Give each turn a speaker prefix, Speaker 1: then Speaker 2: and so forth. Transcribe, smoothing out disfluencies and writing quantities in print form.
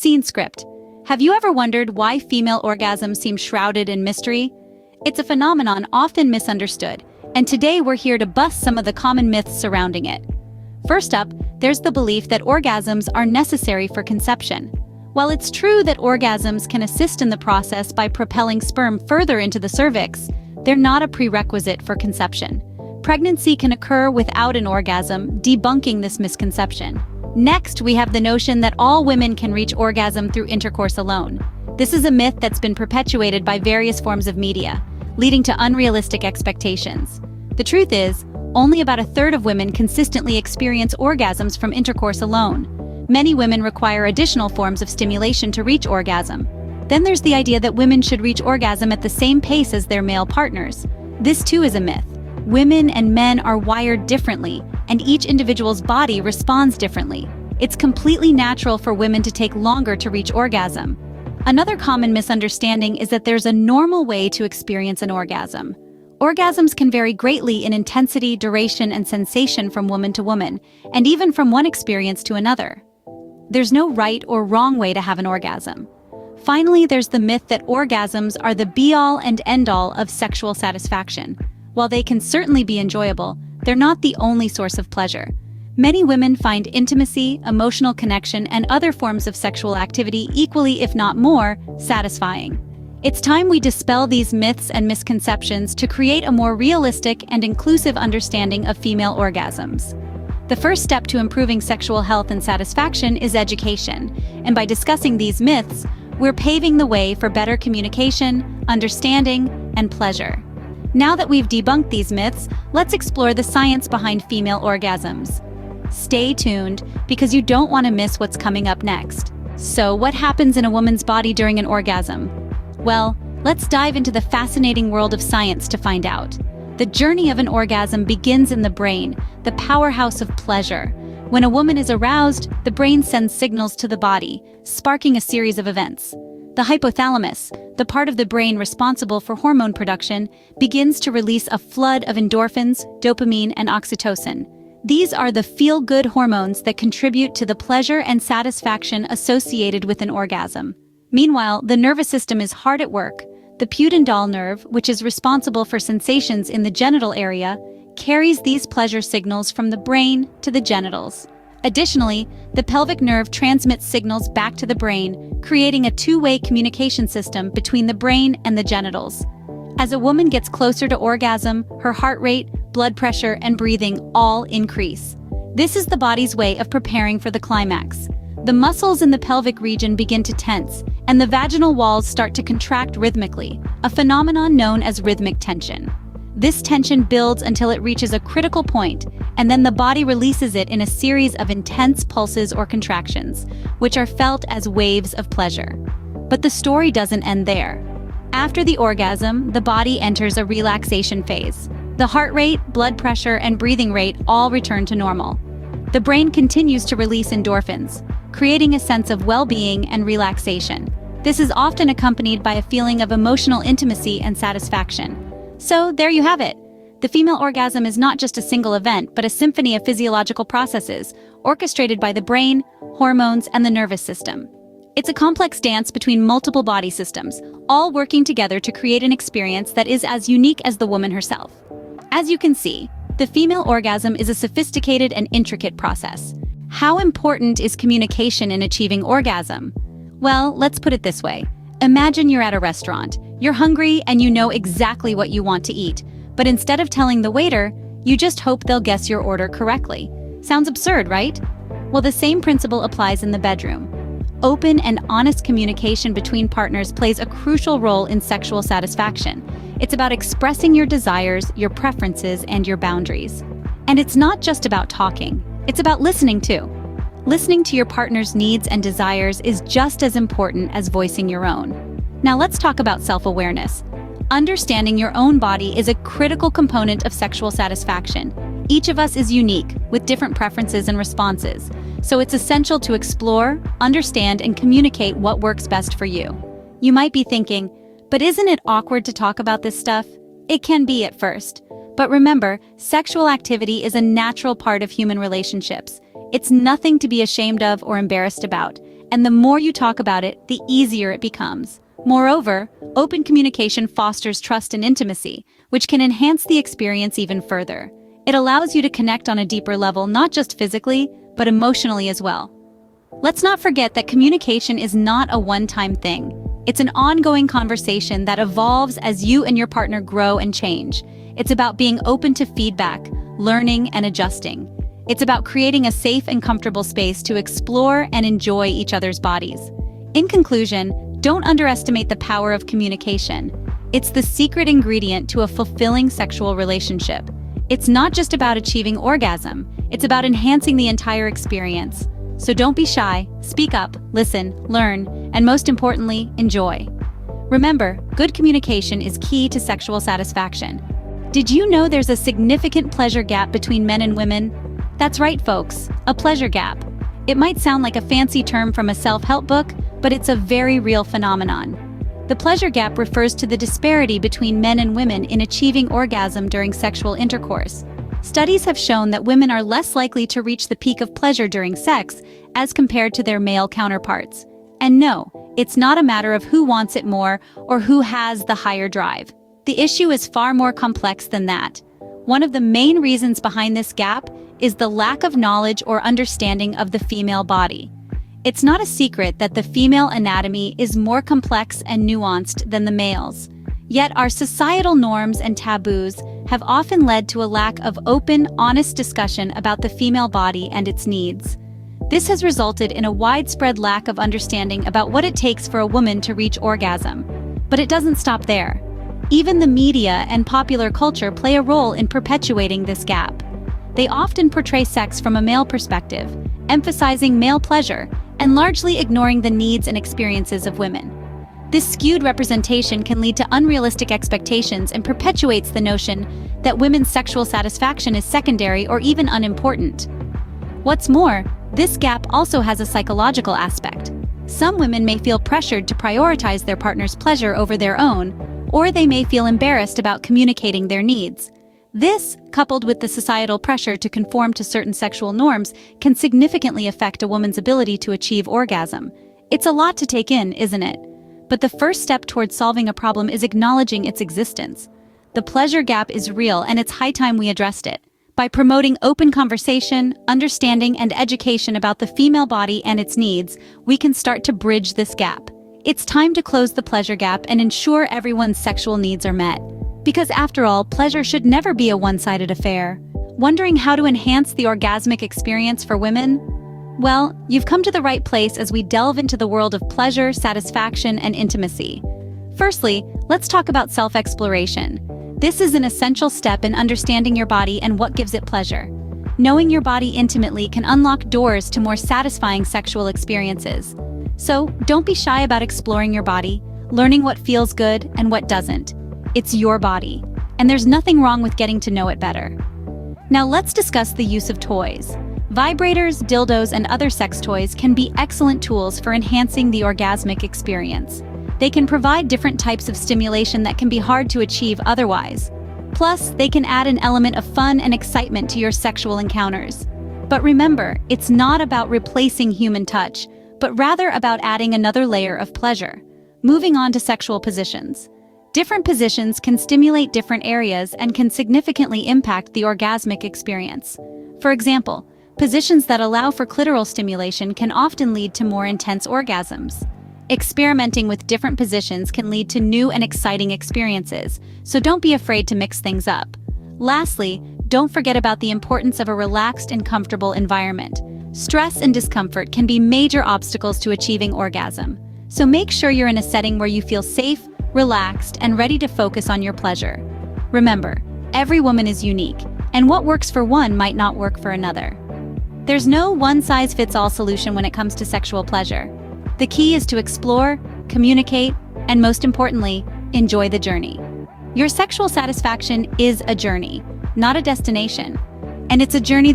Speaker 1: Scene script. Have you ever wondered why female orgasms seem shrouded in mystery? It's a phenomenon often misunderstood, and today we're here to bust some of the common myths surrounding it. First up, there's the belief that orgasms are necessary for conception. While it's true that orgasms can assist in the process by propelling sperm further into the cervix, they're not a prerequisite for conception. Pregnancy can occur without an orgasm, debunking this misconception. Next, we have the notion that all women can reach orgasm through intercourse alone. This is a myth that's been perpetuated by various forms of media, leading to unrealistic expectations. The truth is, only about a third of women consistently experience orgasms from intercourse alone. Many women require additional forms of stimulation to reach orgasm. Then there's the idea that women should reach orgasm at the same pace as their male partners. This too is a myth. Women and men are wired differently, and each individual's body responds differently. It's completely natural for women to take longer to reach orgasm. Another common misunderstanding is that there's a normal way to experience an orgasm. Orgasms can vary greatly in intensity, duration, and sensation from woman to woman, and even from one experience to another. There's no right or wrong way to have an orgasm. Finally, there's the myth that orgasms are the be-all and end-all of sexual satisfaction. While they can certainly be enjoyable, they're not the only source of pleasure. Many women find intimacy, emotional connection, and other forms of sexual activity equally, if not more, satisfying. It's time we dispel these myths and misconceptions to create a more realistic and inclusive understanding of female orgasms. The first step to improving sexual health and satisfaction is education, and by discussing these myths, we're paving the way for better communication, understanding, and pleasure. Now that we've debunked these myths, let's explore the science behind female orgasms. Stay tuned, because you don't want to miss what's coming up next. So, what happens in a woman's body during an orgasm? Well, let's dive into the fascinating world of science to find out. The journey of an orgasm begins in the brain, the powerhouse of pleasure. When a woman is aroused, the brain sends signals to the body, sparking a series of events. The hypothalamus, the part of the brain responsible for hormone production, begins to release a flood of endorphins, dopamine, and oxytocin. These are the feel-good hormones that contribute to the pleasure and satisfaction associated with an orgasm. Meanwhile, the nervous system is hard at work. The pudendal nerve, which is responsible for sensations in the genital area, carries these pleasure signals from the brain to the genitals. Additionally, the pelvic nerve transmits signals back to the brain, creating a two-way communication system between the brain and the genitals. As a woman gets closer to orgasm, her heart rate, blood pressure, and breathing all increase. This is the body's way of preparing for the climax. The muscles in the pelvic region begin to tense, and the vaginal walls start to contract rhythmically, a phenomenon known as rhythmic tension. This tension builds until it reaches a critical point, and then the body releases it in a series of intense pulses or contractions, which are felt as waves of pleasure. But the story doesn't end there. After the orgasm, the body enters a relaxation phase. The heart rate, blood pressure, and breathing rate all return to normal. The brain continues to release endorphins, creating a sense of well-being and relaxation. This is often accompanied by a feeling of emotional intimacy and satisfaction. So, there you have it. The female orgasm is not just a single event, but a symphony of physiological processes, orchestrated by the brain, hormones, and the nervous system. It's a complex dance between multiple body systems, all working together to create an experience that is as unique as the woman herself. As you can see, the female orgasm is a sophisticated and intricate process. How important is communication in achieving orgasm? Well, let's put it this way. Imagine you're at a restaurant. You're hungry and you know exactly what you want to eat, but instead of telling the waiter, you just hope they'll guess your order correctly. Sounds absurd, right? Well, the same principle applies in the bedroom. Open and honest communication between partners plays a crucial role in sexual satisfaction. It's about expressing your desires, your preferences, and your boundaries. And it's not just about talking. It's about listening too. Listening to your partner's needs and desires is just as important as voicing your own. Now let's talk about self-awareness. Understanding your own body is a critical component of sexual satisfaction. Each of us is unique, with different preferences and responses. So it's essential to explore, understand, and communicate what works best for you. You might be thinking, but isn't it awkward to talk about this stuff? It can be at first. But remember, sexual activity is a natural part of human relationships. It's nothing to be ashamed of or embarrassed about. And the more you talk about it, the easier it becomes. Moreover, open communication fosters trust and intimacy, which can enhance the experience even further. It allows you to connect on a deeper level, not just physically, but emotionally as well. Let's not forget that communication is not a one-time thing. It's an ongoing conversation that evolves as you and your partner grow and change. It's about being open to feedback, learning, and adjusting. It's about creating a safe and comfortable space to explore and enjoy each other's bodies. In conclusion, don't underestimate the power of communication. It's the secret ingredient to a fulfilling sexual relationship. It's not just about achieving orgasm, it's about enhancing the entire experience. So don't be shy, speak up, listen, learn, and most importantly, enjoy. Remember, good communication is key to sexual satisfaction. Did you know there's a significant pleasure gap between men and women? That's right, folks, a pleasure gap. It might sound like a fancy term from a self-help book, but it's a very real phenomenon. The pleasure gap refers to the disparity between men and women in achieving orgasm during sexual intercourse. Studies have shown that women are less likely to reach the peak of pleasure during sex as compared to their male counterparts. And no, it's not a matter of who wants it more or who has the higher drive. The issue is far more complex than that. One of the main reasons behind this gap is the lack of knowledge or understanding of the female body. It's not a secret that the female anatomy is more complex and nuanced than the male's. Yet our societal norms and taboos have often led to a lack of open, honest discussion about the female body and its needs. This has resulted in a widespread lack of understanding about what it takes for a woman to reach orgasm. But it doesn't stop there. Even the media and popular culture play a role in perpetuating this gap. They often portray sex from a male perspective, emphasizing male pleasure and largely ignoring the needs and experiences of women. This skewed representation can lead to unrealistic expectations and perpetuates the notion that women's sexual satisfaction is secondary or even unimportant. What's more, this gap also has a psychological aspect. Some women may feel pressured to prioritize their partner's pleasure over their own, or they may feel embarrassed about communicating their needs. This, coupled with the societal pressure to conform to certain sexual norms, can significantly affect a woman's ability to achieve orgasm. It's a lot to take in, isn't it? But the first step towards solving a problem is acknowledging its existence. The pleasure gap is real, and it's high time we addressed it. By promoting open conversation, understanding, and education about the female body and its needs, we can start to bridge this gap. It's time to close the pleasure gap and ensure everyone's sexual needs are met. Because after all, pleasure should never be a one-sided affair. Wondering how to enhance the orgasmic experience for women? Well, you've come to the right place as we delve into the world of pleasure, satisfaction, and intimacy. Firstly, let's talk about self-exploration. This is an essential step in understanding your body and what gives it pleasure. Knowing your body intimately can unlock doors to more satisfying sexual experiences. So, don't be shy about exploring your body, learning what feels good and what doesn't. It's your body, and there's nothing wrong with getting to know it better. Now let's discuss the use of toys. Vibrators, dildos, and other sex toys can be excellent tools for enhancing the orgasmic experience. They can provide different types of stimulation that can be hard to achieve otherwise. Plus, they can add an element of fun and excitement to your sexual encounters. But remember, it's not about replacing human touch, but rather about adding another layer of pleasure. Moving on to sexual positions. Different positions can stimulate different areas and can significantly impact the orgasmic experience. For example, positions that allow for clitoral stimulation can often lead to more intense orgasms. Experimenting with different positions can lead to new and exciting experiences, so don't be afraid to mix things up. Lastly, don't forget about the importance of a relaxed and comfortable environment. Stress and discomfort can be major obstacles to achieving orgasm, so make sure you're in a setting where you feel safe, relaxed, and ready to focus on your pleasure. Remember, every woman is unique, and what works for one might not work for another. There's no one-size-fits-all solution when it comes to sexual pleasure. The key is to explore, communicate, and most importantly, enjoy the journey. Your sexual satisfaction is a journey, not a destination. And it's a journey